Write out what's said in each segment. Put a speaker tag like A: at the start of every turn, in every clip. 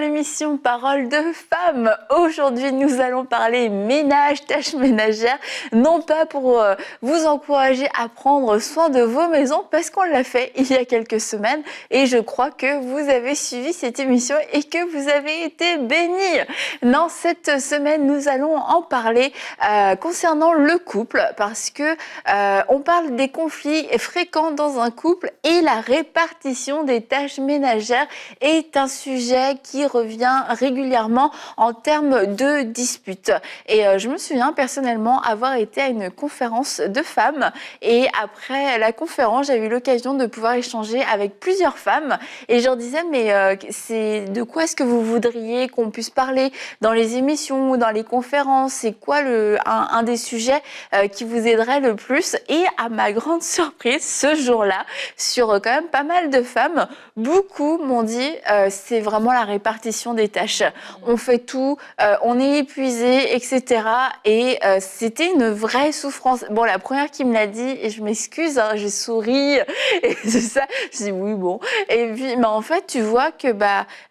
A: l'émission Parole de femmes. Aujourd'hui, nous allons parler ménage, tâches ménagères, non pas pour vous encourager à prendre soin de vos maisons, parce qu'on l'a fait il y a quelques semaines et je crois que vous avez suivi cette émission et que vous avez été bénis. Non, cette semaine, nous allons en parler concernant le couple, parce que on parle des conflits fréquents dans un couple et la répartition des tâches ménagères est un sujet qui revient régulièrement en termes de disputes. Et je me souviens personnellement avoir été à une conférence de femmes et après la conférence, j'ai eu l'occasion de pouvoir échanger avec plusieurs femmes et je leur disais c'est de quoi est-ce que vous voudriez qu'on puisse parler dans les émissions ou dans les conférences? C'est quoi un des sujets qui vous aiderait le plus? Et à ma grande surprise, ce jour-là, sur quand même pas mal de femmes, beaucoup m'ont dit c'est vraiment la répartition des tâches. On fait tout, on est épuisé, etc. Et c'était une vraie souffrance. Bon, la première qui me l'a dit, et je m'excuse, hein, j'ai souri et tout ça. Je dis oui, bon. Et puis, mais en fait, tu vois que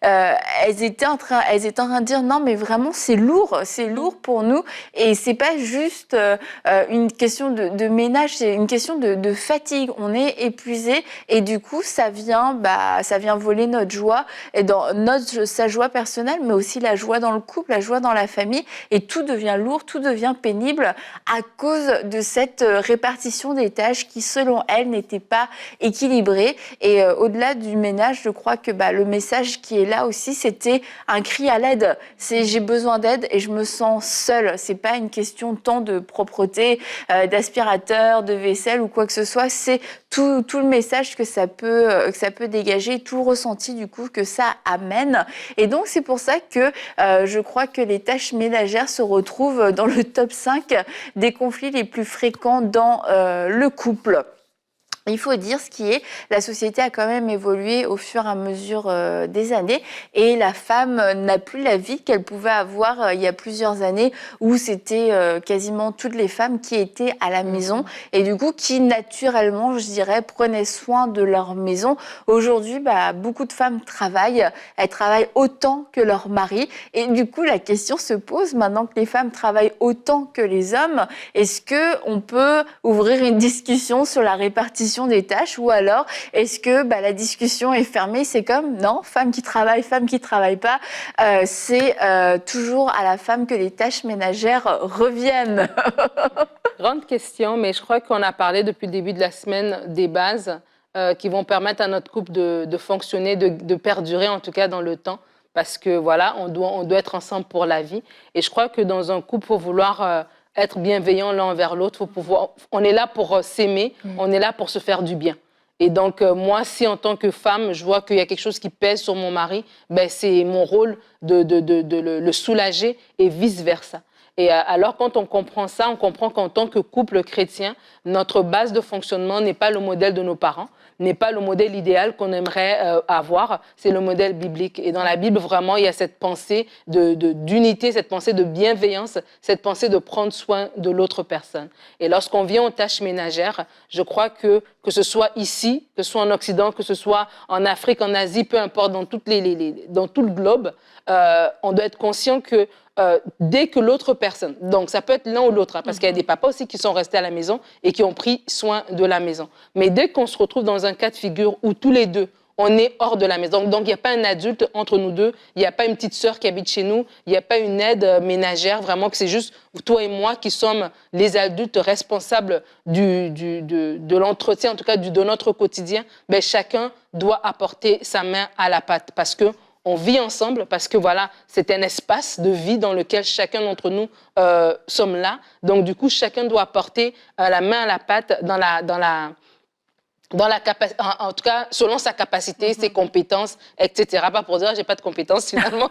A: elles étaient en train de dire non, mais vraiment c'est lourd pour nous. Et c'est pas juste une question de ménage, c'est une question de fatigue. On est épuisé et du coup, ça vient voler notre joie et sa joie personnelle, mais aussi la joie dans le couple, la joie dans la famille. Et tout devient lourd, tout devient pénible à cause de cette répartition des tâches qui, selon elle, n'était pas équilibrée. Et au-delà du ménage, je crois que le message qui est là aussi, c'était un cri à l'aide. C'est j'ai besoin d'aide et je me sens seule. C'est pas une question tant de propreté, d'aspirateur, de vaisselle ou quoi que ce soit. C'est tout le message que ça peut dégager, tout le ressenti du coup que ça amène. Et donc c'est pour ça que je crois que les tâches ménagères se retrouvent dans le top 5 des conflits les plus fréquents dans le couple. Il faut dire ce qui est, la société a quand même évolué au fur et à mesure des années et la femme n'a plus la vie qu'elle pouvait avoir il y a plusieurs années où c'était quasiment toutes les femmes qui étaient à la maison et du coup qui naturellement, je dirais, prenaient soin de leur maison. Aujourd'hui, beaucoup de femmes travaillent, elles travaillent autant que leur mari et du coup la question se pose maintenant que les femmes travaillent autant que les hommes, est-ce qu'on peut ouvrir une discussion sur la répartition des tâches ou alors est-ce que la discussion est fermée, c'est comme non, femme qui travaille pas, c'est toujours à la femme que les tâches ménagères reviennent.
B: Grande question, mais je crois qu'on a parlé depuis le début de la semaine des bases qui vont permettre à notre couple de fonctionner, de perdurer en tout cas dans le temps, parce que voilà, on doit être ensemble pour la vie. Et je crois que dans un couple, il faut vouloir être bienveillant l'un envers l'autre. On est là pour s'aimer, on est là pour se faire du bien. Et donc, moi, si en tant que femme, je vois qu'il y a quelque chose qui pèse sur mon mari, c'est mon rôle de le soulager et vice-versa. Et alors, quand on comprend ça, on comprend qu'en tant que couple chrétien, notre base de fonctionnement n'est pas le modèle de nos parents, n'est pas le modèle idéal qu'on aimerait avoir, c'est le modèle biblique. Et dans la Bible, vraiment, il y a cette pensée d'unité, cette pensée de bienveillance, cette pensée de prendre soin de l'autre personne. Et lorsqu'on vient aux tâches ménagères, je crois que ce soit ici, que ce soit en Occident, que ce soit en Afrique, en Asie, peu importe, dans tout le globe, on doit être conscient que dès que l'autre personne, donc ça peut être l'un ou l'autre, parce qu'il y a des papas aussi qui sont restés à la maison et qui ont pris soin de la maison. Mais dès qu'on se retrouve dans un cas de figure où tous les deux, on est hors de la maison, donc il n'y a pas un adulte entre nous deux, il n'y a pas une petite sœur qui habite chez nous, il n'y a pas une aide ménagère, vraiment que c'est juste toi et moi qui sommes les adultes responsables de l'entretien, en tout cas de notre quotidien, chacun doit apporter sa main à la pâte parce que on vit ensemble parce que voilà, c'est un espace de vie dans lequel chacun d'entre nous sommes là. Donc du coup, chacun doit apporter la main à la pâte en tout cas, selon sa capacité, ses compétences, etc. Pas pour dire j'ai pas de compétences finalement.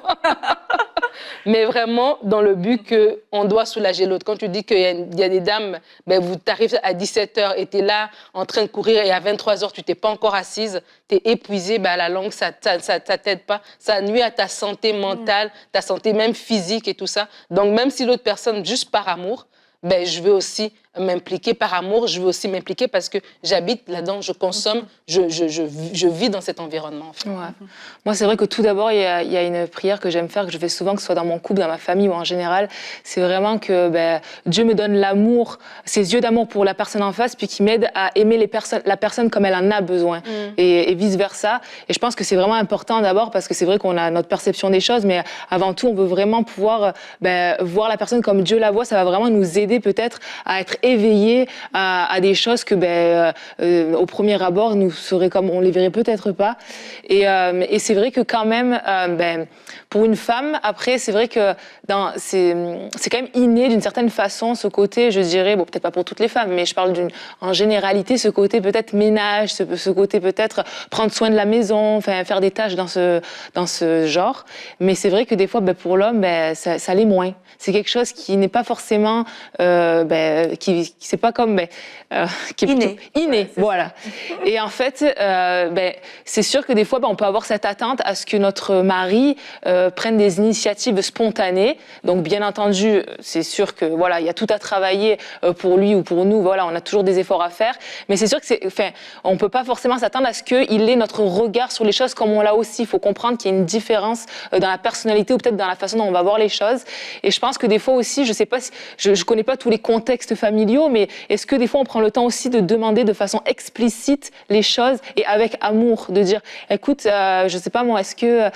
B: Mais vraiment dans le but qu'on doit soulager l'autre. Quand tu dis qu'il y a des dames, tu arrives à 17h et tu es là en train de courir et à 23h, tu t'es pas encore assise, tu es épuisée, la langue, ça t'aide pas. Ça nuit à ta santé mentale, ta santé même physique et tout ça. Donc même si l'autre personne, juste par amour, ben, je veux aussi m'impliquer par amour, je veux aussi m'impliquer parce que j'habite là-dedans, je consomme, je vis dans cet environnement. En fait.
C: Ouais. Moi, c'est vrai que tout d'abord, il y a une prière que j'aime faire, que je fais souvent, que ce soit dans mon couple, dans ma famille ou en général. C'est vraiment que Dieu me donne l'amour, ses yeux d'amour pour la personne en face, puis qui m'aide à aimer la personne comme elle en a besoin, et vice-versa. Et je pense que c'est vraiment important d'abord parce que c'est vrai qu'on a notre perception des choses, mais avant tout, on veut vraiment pouvoir voir la personne comme Dieu la voit. Ça va vraiment nous aider peut-être à être éveillés à des choses que au premier abord nous seraient comme on les verrait peut-être pas. Et c'est vrai que quand même pour une femme après c'est vrai que c'est quand même inné d'une certaine façon ce côté, je dirais, bon peut-être pas pour toutes les femmes, mais je parle en généralité, ce côté peut-être ménage, ce côté peut-être prendre soin de la maison, enfin faire des tâches dans ce genre. Mais c'est vrai que des fois pour l'homme ça l'est moins. C'est quelque chose qui n'est pas forcément qui c'est pas comme qui est
A: inné.
C: Inné,
A: Ouais,
C: voilà. Et en fait, c'est sûr que des fois, on peut avoir cette attente à ce que notre mari prenne des initiatives spontanées. Donc, bien entendu, c'est sûr que voilà, il y a tout à travailler pour lui ou pour nous. Voilà, on a toujours des efforts à faire. Mais c'est sûr que on peut pas forcément s'attendre à ce qu'il ait notre regard sur les choses comme on l'a aussi. Il faut comprendre qu'il y a une différence dans la personnalité ou peut-être dans la façon dont on va voir les choses. Et je pense que des fois aussi, je sais pas si je connais pas tous les contextes familiaux, mais est-ce que des fois on prend le temps aussi de demander de façon explicite les choses et avec amour, de dire écoute, je sais pas moi, est-ce que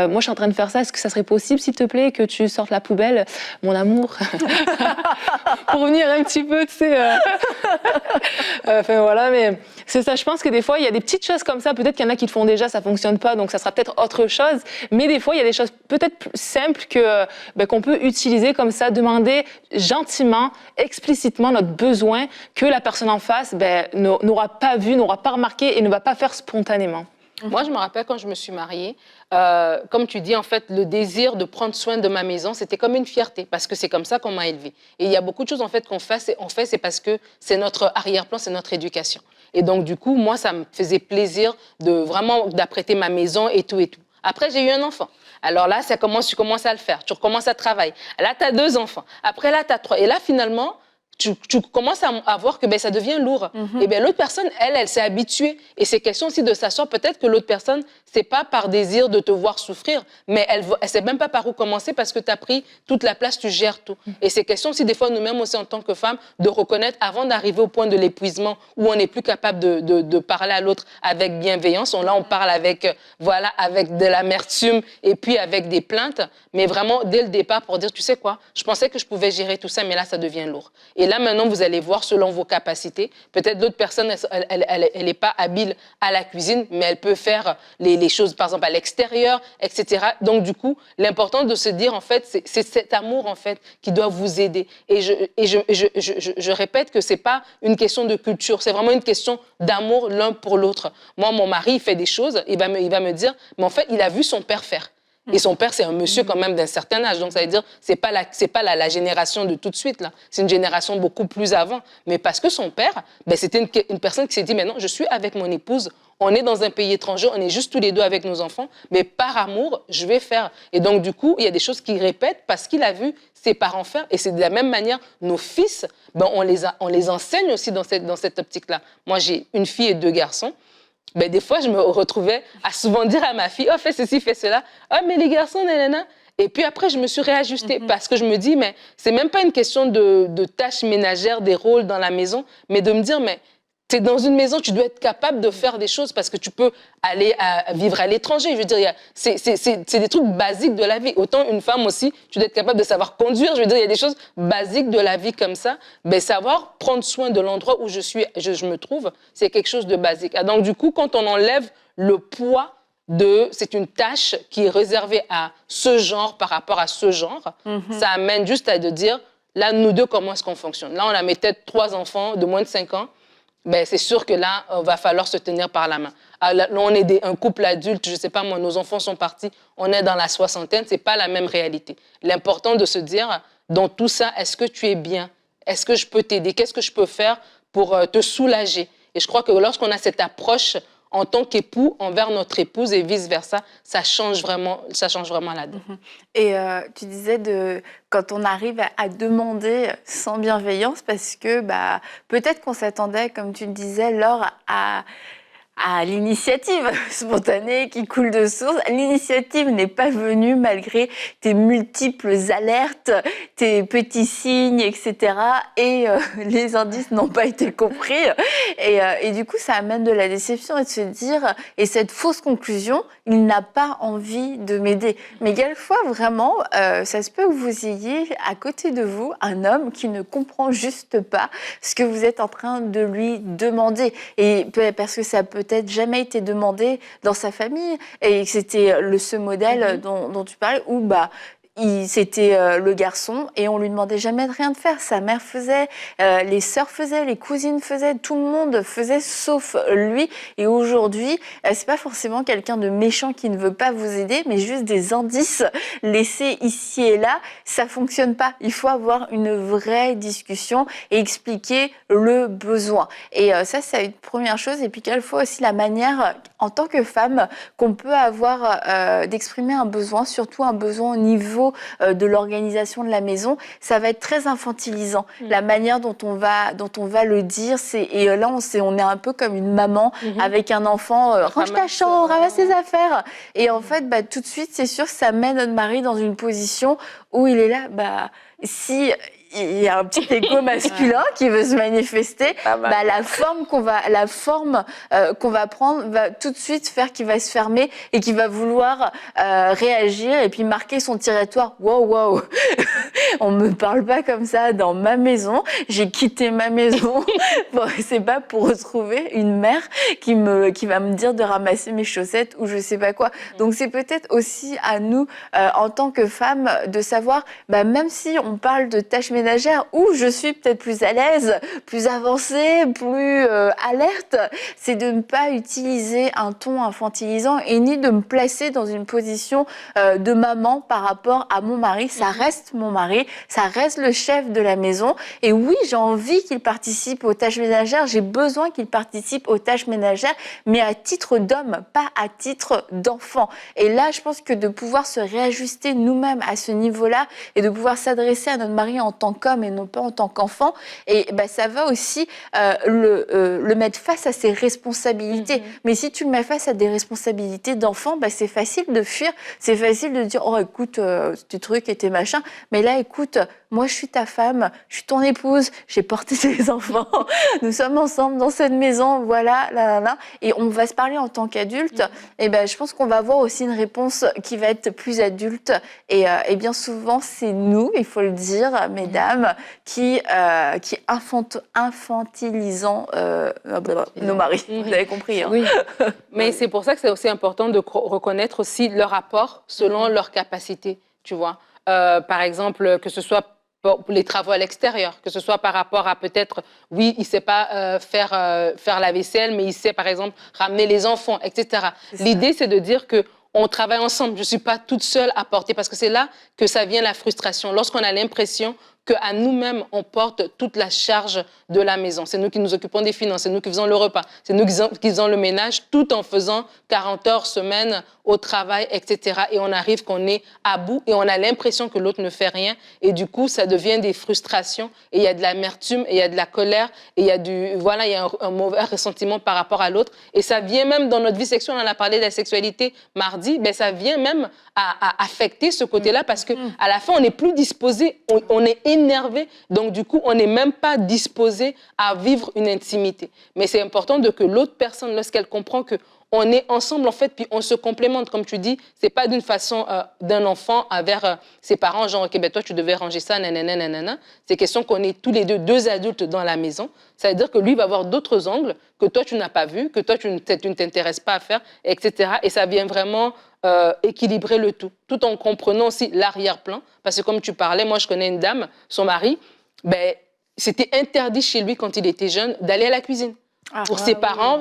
C: moi je suis en train de faire ça, est-ce que ça serait possible s'il te plaît que tu sortes la poubelle, mon amour, pour venir un petit peu, tu sais. Enfin voilà, mais c'est ça. Je pense que des fois il y a des petites choses comme ça. Peut-être qu'il y en a qui le font déjà, ça fonctionne pas, donc ça sera peut-être autre chose. Mais des fois il y a des choses peut-être plus simples que qu'on peut utiliser comme ça, demander gentiment, explicitement notre besoin que la personne en face n'aura pas vu, n'aura pas remarqué et ne va pas faire spontanément.
B: Moi, je me rappelle quand je me suis mariée, comme tu dis, en fait, le désir de prendre soin de ma maison, c'était comme une fierté, parce que c'est comme ça qu'on m'a élevée. Et il y a beaucoup de choses, en fait, qu'on fait, c'est parce que c'est notre arrière-plan, c'est notre éducation. Et donc, du coup, moi, ça me faisait plaisir d'apprêter ma maison et tout et tout. Après, j'ai eu un enfant. Alors là, tu commences à le faire. Tu recommences à travailler. Là, tu as 2 enfants. Après, là, tu as 3. Et là, finalement, tu commences à voir que ça devient lourd. Et l'autre personne, elle s'est habituée. Et c'est question aussi de s'asseoir. Peut-être que l'autre personne, c'est pas par désir de te voir souffrir, mais elle sait même pas par où commencer parce que tu as pris toute la place, tu gères tout. Et c'est question aussi, des fois, nous-mêmes aussi en tant que femmes, de reconnaître avant d'arriver au point de l'épuisement où on n'est plus capable de parler à l'autre avec bienveillance. Là, on parle avec de l'amertume et puis avec des plaintes, mais vraiment dès le départ pour dire, tu sais quoi, je pensais que je pouvais gérer tout ça, mais là, ça devient lourd. Et là, maintenant, vous allez voir selon vos capacités. Peut-être l'autre personne, elle n'est pas habile à la cuisine, mais elle peut faire les choses, par exemple, à l'extérieur, etc. Donc, du coup, l'important de se dire, en fait, c'est cet amour, en fait, qui doit vous aider. Et je répète que c'est pas une question de culture, c'est vraiment une question d'amour l'un pour l'autre. Moi, mon mari, il fait des choses, il va me dire, mais en fait, il a vu son père faire. Et son père, c'est un monsieur quand même d'un certain âge. Donc, ça veut dire, c'est pas la génération de tout de suite, là. C'est une génération beaucoup plus avant. Mais parce que son père, c'était une personne qui s'est dit, mais non, je suis avec mon épouse, on est dans un pays étranger, on est juste tous les deux avec nos enfants, mais par amour, je vais faire. Et donc, du coup, il y a des choses qu'il répète parce qu'il a vu ses parents faire. Et c'est de la même manière, nos fils, on les enseigne aussi dans cette optique-là. Moi, j'ai une fille et 2 garçons. Des fois, je me retrouvais à souvent dire à ma fille, oh, fais ceci, fais cela. Oh, mais les garçons, nanana. Et puis après, je me suis réajustée parce que je me dis, mais c'est même pas une question de tâches ménagères, des rôles dans la maison, mais de me dire, mais tu es dans une maison, tu dois être capable de faire des choses parce que tu peux aller vivre à l'étranger. Je veux dire, c'est des trucs basiques de la vie. Autant une femme aussi, tu dois être capable de savoir conduire. Je veux dire, il y a des choses basiques de la vie comme ça. Savoir prendre soin de l'endroit où je me trouve, c'est quelque chose de basique. Et donc, du coup, quand on enlève le poids c'est une tâche qui est réservée à ce genre par rapport à ce genre, ça amène juste à de dire, là, nous deux, comment est-ce qu'on fonctionne? Là, on a peut-être 3 enfants de moins de 5 ans. C'est sûr que là, il va falloir se tenir par la main. Là, on est un couple adulte, je ne sais pas moi, nos enfants sont partis, on est dans la soixantaine, ce n'est pas la même réalité. L'important de se dire, dans tout ça, est-ce que tu es bien? Est-ce que je peux t'aider? Qu'est-ce que je peux faire pour te soulager? Et je crois que lorsqu'on a cette approche en tant qu'époux envers notre épouse et vice-versa, ça change vraiment la donne.
A: Et tu disais quand on arrive à demander sans bienveillance, parce que peut-être qu'on s'attendait, comme tu le disais, Laure, à l'initiative spontanée qui coule de source. L'initiative n'est pas venue malgré tes multiples alertes, tes petits signes, etc. Et les indices n'ont pas été compris. Et du coup, ça amène de la déception et de se dire, et cette fausse conclusion, il n'a pas envie de m'aider. Mais quelquefois, vraiment, ça se peut que vous ayez à côté de vous un homme qui ne comprend juste pas ce que vous êtes en train de lui demander. Et parce que ça peut peut-être jamais été demandé dans sa famille et que c'était ce modèle dont tu parlais où c'était le garçon et on lui demandait jamais de rien de faire. Sa mère faisait, les sœurs faisaient, les cousines faisaient, tout le monde faisait sauf lui. Et aujourd'hui, c'est pas forcément quelqu'un de méchant qui ne veut pas vous aider, mais juste des indices laissés ici et là. Ça fonctionne pas. Il faut avoir une vraie discussion et expliquer le besoin. Et ça, c'est une première chose. Et puis quelquefois aussi la manière, en tant que femme, qu'on peut avoir d'exprimer un besoin, surtout un besoin au niveau de l'organisation de la maison, ça va être très infantilisant. La manière dont on va le dire, et là on est un peu comme une maman avec un enfant, range ta chambre, ramasse tes affaires. Et en fait, tout de suite, c'est sûr que ça met notre mari dans une position où il est là, si il y a un petit égo masculin qui veut se manifester, la forme qu'on va prendre va tout de suite faire qu'il va se fermer et qu'il va vouloir réagir et puis marquer son territoire. Wow, on me parle pas comme ça dans ma maison. J'ai quitté ma maison. C'est pas pour retrouver une mère qui va me dire de ramasser mes chaussettes ou je sais pas quoi. Donc c'est peut-être aussi à nous en tant que femmes de savoir, même si on parle de tâches ménagères où je suis peut-être plus à l'aise, plus avancée, plus alerte, c'est de ne pas utiliser un ton infantilisant et ni de me placer dans une position de maman par rapport à mon mari. Ça reste mon mari, ça reste le chef de la maison. Et oui, j'ai envie qu'il participe aux tâches ménagères, j'ai besoin qu'il participe aux tâches ménagères, mais à titre d'homme, pas à titre d'enfant. Et là, je pense que de pouvoir se réajuster nous-mêmes à ce niveau-là et de pouvoir s'adresser à notre mari en tant qu'homme et non pas en tant qu'enfant, et ça va aussi le mettre face à ses responsabilités. Mais si tu le mets face à des responsabilités d'enfant, c'est facile de fuir, c'est facile de dire « Oh, écoute, tes trucs et tes machins », mais là, écoute, moi, je suis ta femme, je suis ton épouse, j'ai porté tes enfants, nous sommes ensemble dans cette maison, voilà, là, et on va se parler en tant qu'adulte, et je pense qu'on va avoir aussi une réponse qui va être plus adulte, et bien souvent, c'est nous, il faut le dire, mesdames, qui infantilisons nos maris. Vous avez compris, hein?
B: Oui. Mais c'est pour ça que c'est aussi important de reconnaître aussi leur apport selon leurs capacités, tu vois. Par exemple, que ce soit pour les travaux à l'extérieur, que ce soit par rapport à peut-être, oui, il ne sait pas faire la vaisselle, mais il sait, par exemple, ramener les enfants, etc. L'idée, c'est de dire qu'on travaille ensemble. Je ne suis pas toute seule à porter, parce que c'est là que ça vient la frustration. Lorsqu'on a l'impression qu'à nous-mêmes, on porte toute la charge de la maison. C'est nous qui nous occupons des finances, c'est nous qui faisons le repas, c'est nous qui faisons le ménage, tout en faisant 40 heures semaine au travail, etc. Et on arrive qu'on est à bout et on a l'impression que l'autre ne fait rien. Et du coup, ça devient des frustrations et il y a de l'amertume et il y a de la colère et il y a un mauvais ressentiment par rapport à l'autre. Et ça vient même dans notre vie sexuelle, on en a parlé de la sexualité mardi, ça vient même à affecter ce côté-là parce qu'à la fin, on n'est plus disposé, on est énervé, donc du coup, on n'est même pas disposé à vivre une intimité. Mais c'est important que l'autre personne, lorsqu'elle comprend qu'on est ensemble, en fait, puis on se complémente, comme tu dis, c'est pas d'une façon d'un enfant envers ses parents, genre, OK, toi, tu devais ranger ça, nanana. C'est question qu'on est tous les deux adultes dans la maison. Ça veut dire que lui va avoir d'autres angles que toi, tu n'as pas vu, que toi, tu ne t'intéresses pas à faire, etc. Et ça vient vraiment équilibrer le tout en comprenant aussi l'arrière-plan. Parce que comme tu parlais, moi, je connais une dame, son mari, c'était interdit chez lui, quand il était jeune, d'aller à la cuisine. Pour ses parents,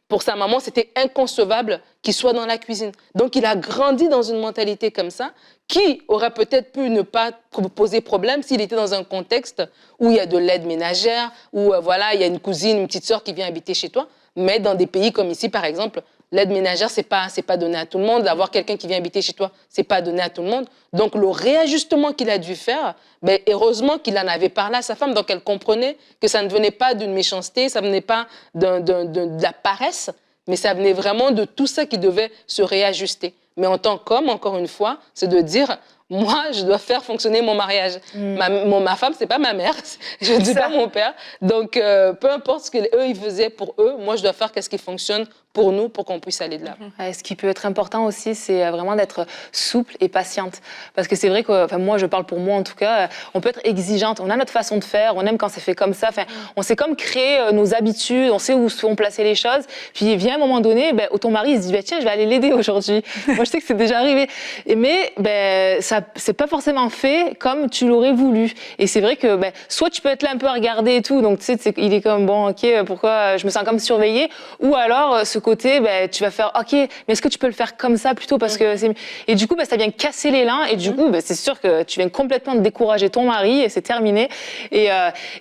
B: pour sa maman, c'était inconcevable qu'il soit dans la cuisine. Donc, il a grandi dans une mentalité comme ça, qui aurait peut-être pu ne pas poser problème s'il était dans un contexte où il y a de l'aide ménagère, où il y a une cousine, une petite sœur qui vient habiter chez toi. Mais dans des pays comme ici, par exemple, l'aide ménagère, c'est pas donné à tout le monde. D'avoir quelqu'un qui vient habiter chez toi, c'est pas donné à tout le monde. Donc, le réajustement qu'il a dû faire, ben, heureusement qu'il en avait parlé à sa femme. Donc, elle comprenait que ça ne venait pas d'une méchanceté, ça ne venait pas de la paresse, mais ça venait vraiment de tout ça qui devait se réajuster. Mais en tant qu'homme, encore une fois, c'est de dire, moi, je dois faire fonctionner mon mariage. Ma femme, c'est pas ma mère, je ne dis pas mon père. Donc, peu importe ce qu'eux, ils faisaient pour eux, moi, je dois faire qu'est-ce qui fonctionne pour nous, pour qu'on puisse aller de l'avant.
C: Ouais, ce qui peut être important aussi, c'est vraiment d'être souple et patiente. Parce que c'est vrai que, enfin, moi, je parle pour moi en tout cas, on peut être exigeante. On a notre façon de faire, on aime quand c'est fait comme ça. Enfin, on sait comme créer nos habitudes, on sait où sont placées les choses. Puis, vient un moment donné, ben, ton mari, il se dit, ben, tiens, je vais aller l'aider aujourd'hui. Moi, je sais que c'est déjà arrivé. Mais, ben, ça, c'est pas forcément fait comme tu l'aurais voulu. Et c'est vrai que, ben, soit tu peux être là un peu à regarder et tout, donc tu sais, il est comme, bon, ok, pourquoi je me sens comme surveillée, ou alors, ce côté, ben, tu vas faire, ok, mais est-ce que tu peux le faire comme ça plutôt parce que c'est... Et du coup, ben, ça vient casser l'élan et du coup, ben, c'est sûr que tu viens complètement décourager ton mari et c'est terminé. Et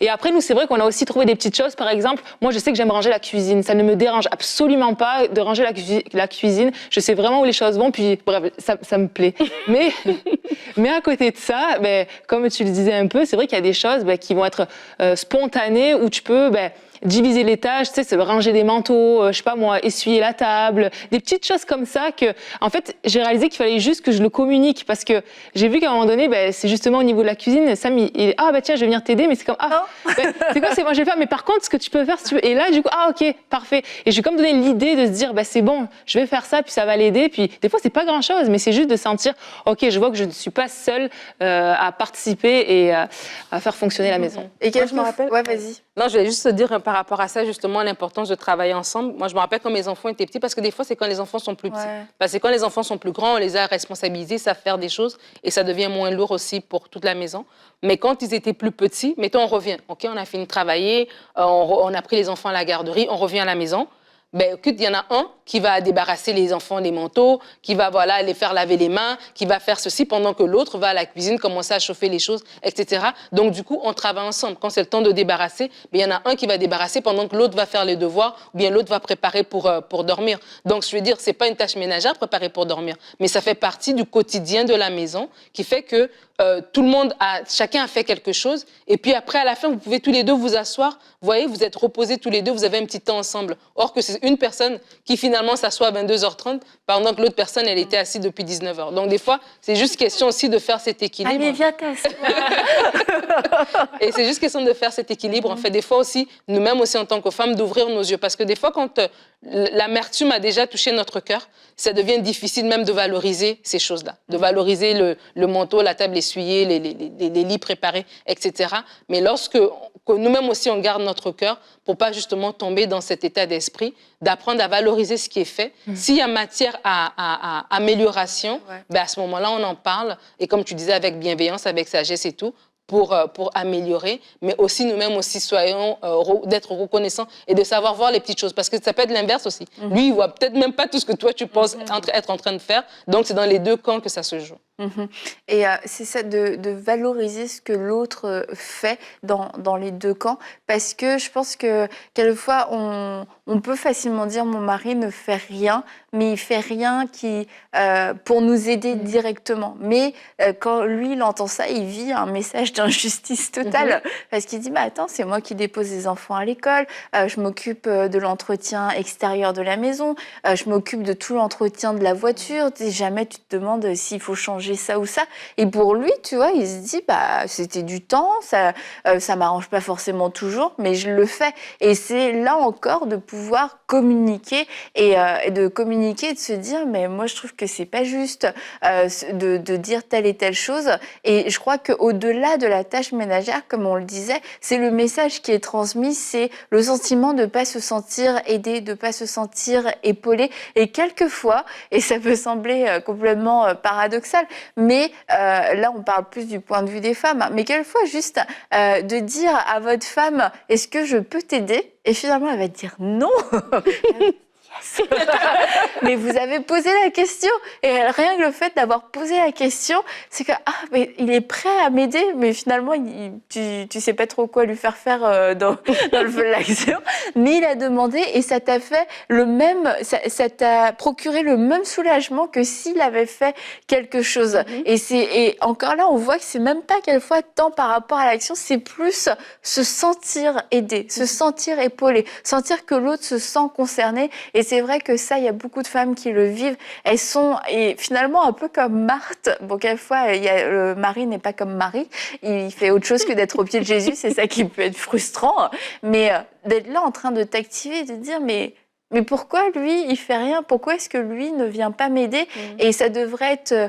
C: après, nous, c'est vrai qu'on a aussi trouvé des petites choses. Par exemple, moi, je sais que j'aime ranger la cuisine. Ça ne me dérange absolument pas de ranger la cuisine. Je sais vraiment où les choses vont, puis bref, ça me plaît. Mais à côté de ça, ben, comme tu le disais un peu, c'est vrai qu'il y a des choses ben, qui vont être spontanées où tu peux... Ben, diviser les tâches, tu sais, c'est ranger des manteaux, je sais pas moi, essuyer la table, des petites choses comme ça que, en fait, j'ai réalisé qu'il fallait juste que je le communique parce que j'ai vu qu'à un moment donné, ben, c'est justement au niveau de la cuisine, Sam, il ah, bah tiens, je vais venir t'aider, mais c'est comme, ah, ben, c'est quoi, c'est moi, je vais faire, mais par contre, ce que tu peux faire, si tu veux, et là, du coup, ah, ok, parfait. Et je vais comme donner l'idée de se dire, bah, c'est bon, je vais faire ça, puis ça va l'aider, puis des fois, c'est pas grand chose, mais c'est juste de sentir, ok, je vois que je ne suis pas seule à participer et à faire fonctionner la maison.
A: Et
B: Moi, je me rappelle.
A: Ouais, vas-y.
B: Non, je voulais juste te dire par rapport à ça, justement, l'importance de travailler ensemble. Moi, je me rappelle quand mes enfants étaient petits, parce que des fois, c'est quand les enfants sont plus petits. Parce que quand les enfants sont plus grands, on les a responsabilisés, savent faire des choses, et ça devient moins lourd aussi pour toute la maison. Mais quand ils étaient plus petits, mettons, on revient. OK, on a fini de travailler, on a pris les enfants à la garderie, on revient à la maison. Ben, écoute, il y en a un qui va débarrasser les enfants des manteaux, qui va voilà, les faire laver les mains, qui va faire ceci, pendant que l'autre va à la cuisine, commencer à chauffer les choses, etc. Donc, du coup, on travaille ensemble. Quand c'est le temps de débarrasser, ben, il y en a un qui va débarrasser pendant que l'autre va faire les devoirs, ou bien l'autre va préparer pour dormir. Donc, je veux dire, c'est pas une tâche ménagère, préparer pour dormir, mais ça fait partie du quotidien de la maison, qui fait que tout le monde chacun a fait quelque chose, et puis après, à la fin, vous pouvez tous les deux vous asseoir, vous voyez, vous êtes reposés tous les deux, vous avez un petit temps ensemble. Or que c'est une personne qui finalement s'assoit à 22h30, pendant que l'autre personne, elle était assise depuis 19h. Donc des fois, c'est juste question aussi de faire cet équilibre.
A: Allez, viens t'asseoir.
B: Et c'est juste question de faire cet équilibre. En fait, des fois aussi, nous-mêmes aussi en tant que femmes, d'ouvrir nos yeux. Parce que des fois, quand l'amertume a déjà touché notre cœur, ça devient difficile même de valoriser ces choses-là. De valoriser le manteau, la table essuyée, les lits préparés, etc. Mais lorsque que nous-mêmes aussi, on garde notre cœur pour pas justement tomber dans cet état d'esprit, d'apprendre à valoriser ce qui est fait. S'il y a matière à amélioration, ben à ce moment-là, on en parle. Et comme tu disais, avec bienveillance, avec sagesse et tout, pour améliorer, mais aussi nous-mêmes aussi soyons d'être reconnaissants et de savoir voir les petites choses, parce que ça peut être l'inverse aussi. Lui, il voit peut-être même pas tout ce que toi tu penses être en train de faire, donc c'est dans les deux camps que ça se joue.
A: Et c'est ça, de valoriser ce que l'autre fait dans les deux camps, parce que je pense que quelquefois on peut facilement dire mon mari ne fait rien, mais il fait rien pour nous aider directement. Mais quand lui il entend ça, il vit un message d'injustice totale, parce qu'il dit attends, c'est moi qui dépose les enfants à l'école, je m'occupe de l'entretien extérieur de la maison, je m'occupe de tout l'entretien de la voiture, et jamais tu te demandes s'il faut changer ça ou ça. Et pour lui, tu vois, il se dit c'était du temps, ça m'arrange pas forcément toujours, mais je le fais. Et c'est là encore de pouvoir communiquer et de communiquer et de se dire mais moi je trouve que c'est pas juste de dire telle et telle chose. Et je crois qu'au-delà de la tâche ménagère, comme on le disait, c'est le message qui est transmis, c'est le sentiment de pas se sentir aidé, de pas se sentir épaulé. Et quelquefois, et ça peut sembler complètement paradoxal, mais là on parle plus du point de vue des femmes, mais quelquefois juste de dire à votre femme est-ce que je peux t'aider, et finalement elle va te dire non. Mais vous avez posé la question. Et rien que le fait d'avoir posé la question, c'est que mais il est prêt à m'aider, mais finalement, tu sais pas trop quoi lui faire dans le feu de l'action. Mais il a demandé et ça t'a fait ça t'a procuré le même soulagement que s'il avait fait quelque chose. Et encore là, on voit que c'est même pas quelquefois tant par rapport à l'action, c'est plus se sentir aidé, se sentir épaulé, sentir que l'autre se sent concerné. Et c'est vrai que ça, il y a beaucoup de femmes qui le vivent. Elles sont finalement un peu comme Marthe. Bon, quelquefois, le mari n'est pas comme Marie. Il fait autre chose que d'être au pied de Jésus. C'est ça qui peut être frustrant. Mais d'être là en train de t'activer, de dire mais pourquoi lui, il fait rien? Pourquoi est-ce que lui ne vient pas m'aider? Et ça devrait être...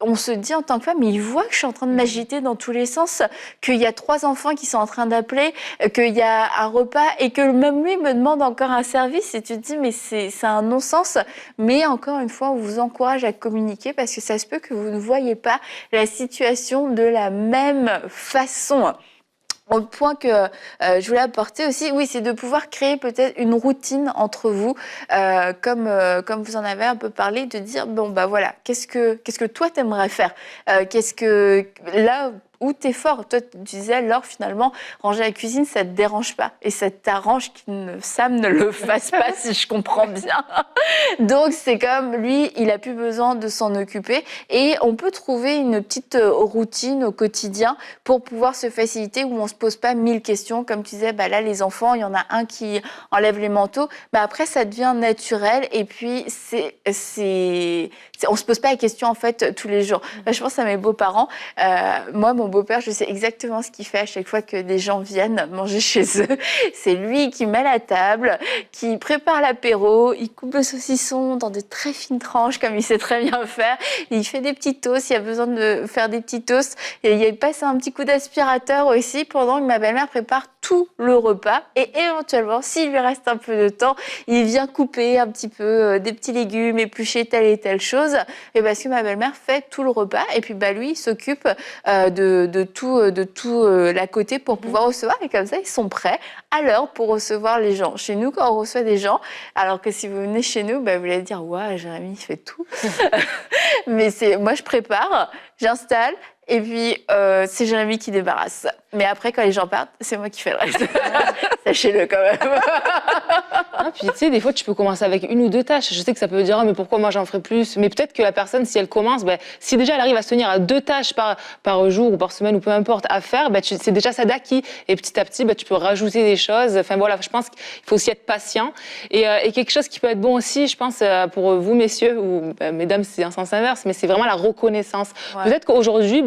A: on se dit en tant que femme, il voit que je suis en train de m'agiter dans tous les sens, qu'il y a 3 enfants qui sont en train d'appeler, qu'il y a un repas et que même lui me demande encore un service. Et tu te dis, mais c'est un non-sens. Mais encore une fois, on vous encourage à communiquer parce que ça se peut que vous ne voyez pas la situation de la même façon. Au point que je voulais apporter aussi, oui, c'est de pouvoir créer peut-être une routine entre vous, comme vous en avez un peu parlé, de dire bon bah voilà, qu'est-ce que toi t'aimerais faire, qu'est-ce que là où t'es fort. Toi, tu disais, Laure, finalement, ranger la cuisine, ça te dérange pas. Et ça t'arrange Sam ne le fasse pas, si je comprends bien. Donc, c'est comme, lui, il a plus besoin de s'en occuper. Et on peut trouver une petite routine au quotidien pour pouvoir se faciliter, où on se pose pas 1000 questions. Comme tu disais, bah là, les enfants, il y en a un qui enlève les manteaux. Bah après, ça devient naturel. Et puis, on se pose pas la question, en fait, tous les jours. Bah, je pense à mes beaux-parents. Moi, mon beau-père, je sais exactement ce qu'il fait à chaque fois que des gens viennent manger chez eux. C'est lui qui met la table, qui prépare l'apéro, il coupe le saucisson dans de très fines tranches, comme il sait très bien faire. Il fait des petits toasts, il y a besoin de faire des petits toasts. Et il passe un petit coup d'aspirateur aussi pendant que ma belle-mère prépare tout le repas. Et éventuellement, s'il lui reste un peu de temps, il vient couper un petit peu des petits légumes, éplucher telle et telle chose. Et parce que ma belle-mère fait tout le repas. Et puis, bah, lui, il s'occupe de tout l'à côté pour pouvoir recevoir. Et comme ça, ils sont prêts à l'heure pour recevoir les gens. Chez nous, quand on reçoit des gens, alors que si vous venez chez nous, bah, vous allez dire « Ouais, Jérémy, il fait tout. » Mais moi, je prépare, j'installe. Et puis, c'est Jérémy qui débarrasse. Mais après, quand les gens partent, c'est moi qui fais le reste. Sachez-le quand même.
C: Puis, tu sais, des fois, tu peux commencer avec 1 ou 2 tâches. Je sais que ça peut dire, mais pourquoi moi, j'en ferai plus? Mais peut-être que la personne, si elle commence, si déjà elle arrive à se tenir à 2 tâches par jour ou par semaine ou peu importe à faire, c'est déjà ça d'acquis. Et petit à petit, tu peux rajouter des choses. Enfin, voilà, je pense qu'il faut aussi être patient. Et quelque chose qui peut être bon aussi, je pense, pour vous, messieurs, ou mesdames, c'est un sens inverse, mais c'est vraiment la reconnaissance. Ouais. Peut-être qu'aujourd'hui,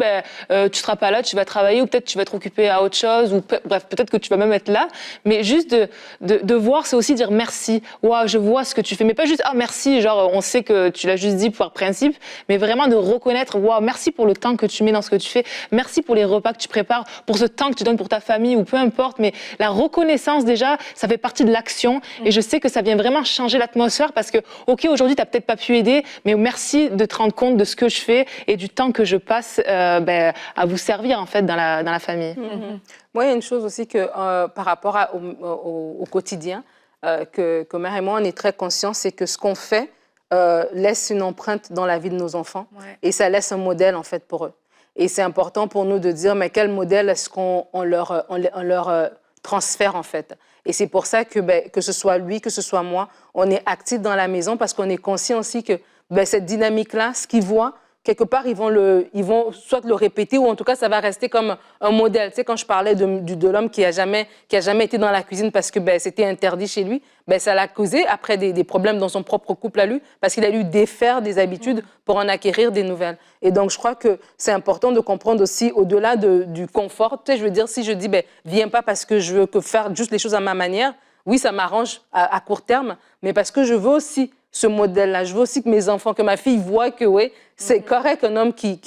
C: tu seras pas là, tu vas travailler, ou peut-être tu vas te occuper à autre chose, ou bref, peut-être que tu vas même être là. Mais juste de voir, c'est aussi dire merci. Waouh, je vois ce que tu fais. Mais pas juste, merci, genre, on sait que tu l'as juste dit par principe, mais vraiment de reconnaître, waouh, merci pour le temps que tu mets dans ce que tu fais. Merci pour les repas que tu prépares, pour ce temps que tu donnes pour ta famille, ou peu importe. Mais la reconnaissance, déjà, ça fait partie de l'action. Et je sais que ça vient vraiment changer l'atmosphère parce que, OK, aujourd'hui, tu n'as peut-être pas pu aider, mais merci de te rendre compte de ce que je fais et du temps que je passe à vous servir, en fait, dans la famille.
B: Moi, il y a une chose aussi que par rapport au quotidien, que mère et moi, on est très conscients, c'est que ce qu'on fait laisse une empreinte dans la vie de nos enfants et ça laisse un modèle, en fait, pour eux. Et c'est important pour nous de dire, mais quel modèle est-ce qu'on leur transfère, en fait. Et c'est pour ça que ce soit lui, que ce soit moi, on est actifs dans la maison parce qu'on est conscient aussi que cette dynamique-là, ce qu'ils voient, quelque part, ils vont soit le répéter ou en tout cas, ça va rester comme un modèle. Tu sais, quand je parlais de l'homme qui a jamais été dans la cuisine parce que c'était interdit chez lui, ça l'a causé après des problèmes dans son propre couple à lui parce qu'il a dû défaire des habitudes pour en acquérir des nouvelles. Et donc, je crois que c'est important de comprendre aussi au-delà du confort. Tu sais, je veux dire, si je dis, viens pas parce que je veux faire juste les choses à ma manière, oui, ça m'arrange à court terme, mais parce que je veux aussi ce modèle-là. Je veux aussi que mes enfants, que ma fille voient que c'est correct un homme qui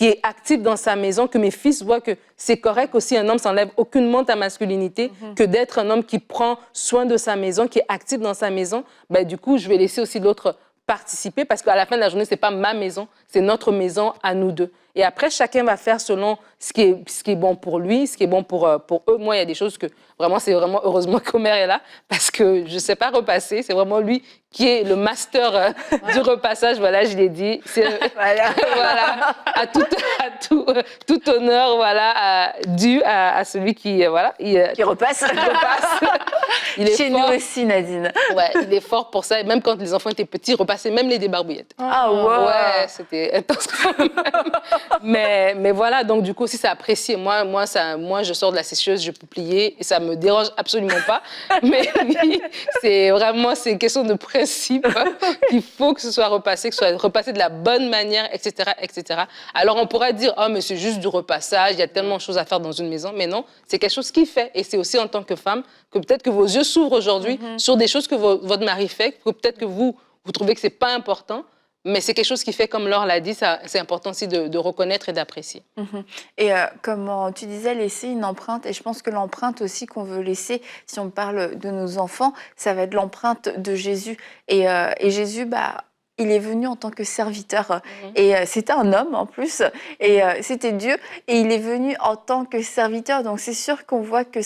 B: est actif dans sa maison, que mes fils voient que c'est correct aussi un homme s'enlève aucunement ta masculinité, que d'être un homme qui prend soin de sa maison, qui est actif dans sa maison. Du coup, je vais laisser aussi l'autre participer parce qu'à la fin de la journée, c'est pas ma maison, c'est notre maison à nous deux. Et après, chacun va faire selon ce qui est bon pour lui, ce qui est bon pour eux. Moi, il y a des choses que c'est vraiment heureusement qu'Omer est là, parce que je ne sais pas repasser. C'est vraiment lui qui est le master du repassage. Voilà, je l'ai dit. Voilà, à tout honneur, voilà, dû à celui qui,
A: qui repasse.
B: Il est
A: Chez
B: fort.
A: Nous aussi, Nadine.
B: Ouais, il est fort pour ça. Et même quand les enfants étaient petits, il repassait même les débarbouillettes.
A: Ah ouais.
B: Ouais, c'était intense quand même. Mais voilà, donc du coup, si c'est apprécié, moi, je sors de la sécheuse, je peux plier et ça me dérange absolument pas. Mais oui, c'est une question de principe. Il faut que ce soit repassé, que ce soit repassé de la bonne manière, etc., etc. Alors on pourrait dire, oh, mais c'est juste du repassage, il y a tellement de choses à faire dans une maison. Mais non, c'est quelque chose qui fait. Et c'est aussi en tant que femme que peut-être que vos yeux s'ouvrent aujourd'hui sur des choses que votre mari fait, que peut-être que vous trouvez que c'est pas important. Mais c'est quelque chose qui fait, comme Laure l'a dit, c'est important aussi de reconnaître et d'apprécier.
A: Et comme tu disais, laisser une empreinte, et je pense que l'empreinte aussi qu'on veut laisser, si on parle de nos enfants, ça va être l'empreinte de Jésus. Et Jésus, il est venu en tant que serviteur. Et c'était un homme en plus, et c'était Dieu. Et il est venu en tant que serviteur. Donc c'est sûr qu'on voit que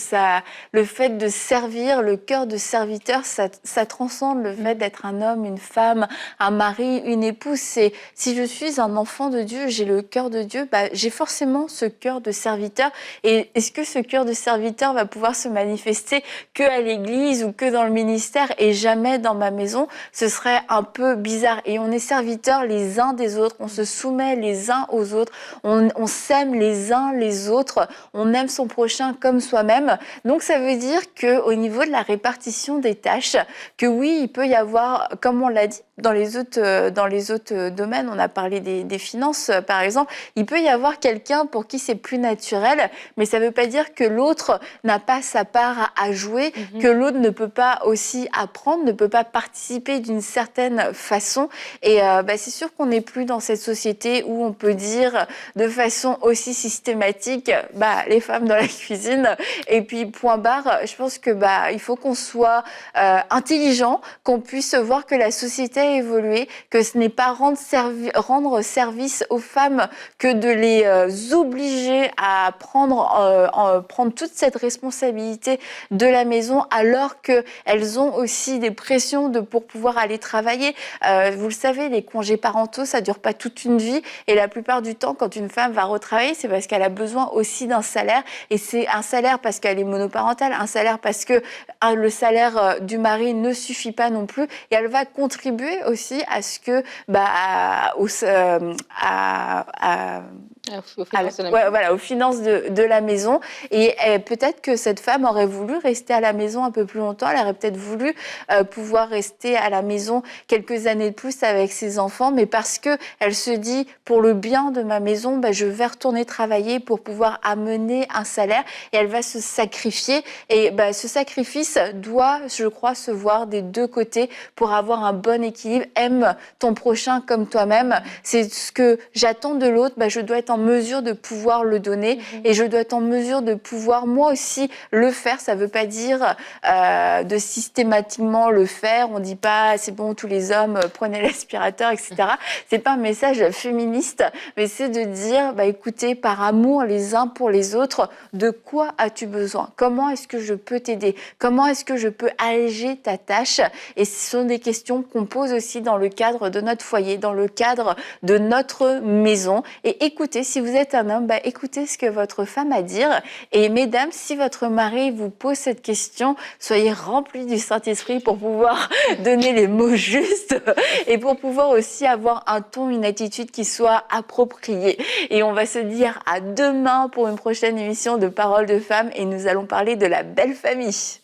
A: le fait de servir, le cœur de serviteur, ça transcende le fait d'être un homme, une femme, un mari, une épouse. Si je suis un enfant de Dieu, j'ai le cœur de Dieu, j'ai forcément ce cœur de serviteur. Et est-ce que ce cœur de serviteur va pouvoir se manifester qu'à l'église ou que dans le ministère et jamais dans ma maison? Ce serait un peu bizarre. Et on est serviteurs les uns des autres, on se soumet les uns aux autres, on s'aime les uns les autres, on aime son prochain comme soi-même. Donc ça veut dire qu'au niveau de la répartition des tâches, que oui, il peut y avoir, comme on l'a dit, dans les autres domaines, on a parlé des finances par exemple, il peut y avoir quelqu'un pour qui c'est plus naturel, mais ça ne veut pas dire que l'autre n'a pas sa part à jouer, que l'autre ne peut pas aussi apprendre, ne peut pas participer d'une certaine façon. Et c'est sûr qu'on n'est plus dans cette société où on peut dire de façon aussi systématique les femmes dans la cuisine et puis point barre. Je pense que il faut qu'on soit intelligent, qu'on puisse voir que la société a évolué, que ce n'est pas rendre service aux femmes que de les obliger à prendre toute cette responsabilité de la maison alors qu'elles ont aussi des pressions pour pouvoir aller travailler. Vous le savez, les congés parentaux, ça ne dure pas toute une vie. Et la plupart du temps, quand une femme va retravailler, c'est parce qu'elle a besoin aussi d'un salaire. Et c'est un salaire parce qu'elle est monoparentale, un salaire parce que le salaire du mari ne suffit pas non plus. Et elle va contribuer aussi à ce que, aux finances de la maison. Et peut-être que cette femme aurait voulu rester à la maison un peu plus longtemps. Elle aurait peut-être voulu pouvoir rester à la maison quelques années de plus avec ses enfants, mais parce qu'elle se dit, pour le bien de ma maison, je vais retourner travailler pour pouvoir amener un salaire, et elle va se sacrifier. Et ce sacrifice doit, je crois, se voir des deux côtés pour avoir un bon équilibre. Aime ton prochain comme toi-même. C'est ce que j'attends de l'autre. Je dois être en mesure de pouvoir le donner, et je dois être en mesure de pouvoir moi aussi le faire. Ça ne veut pas dire de systématiquement le faire. On ne dit pas c'est bon, tous les hommes prenez l'aspirateur, etc. C'est pas un message féministe, mais c'est de dire écoutez, par amour les uns pour les autres, de quoi as-tu besoin? Comment est-ce que je peux t'aider? Comment est-ce que je peux alléger ta tâche? Et ce sont des questions qu'on pose aussi dans le cadre de notre foyer, dans le cadre de notre maison. Et écoutez, si vous êtes un homme, écoutez ce que votre femme a à dire. Et mesdames, si votre mari vous pose cette question, soyez remplis du Saint-Esprit pour pouvoir donner les mots justes et pour pouvoir aussi avoir un ton, une attitude qui soit appropriée. Et on va se dire à demain pour une prochaine émission de Paroles de Femmes, et nous allons parler de la belle famille.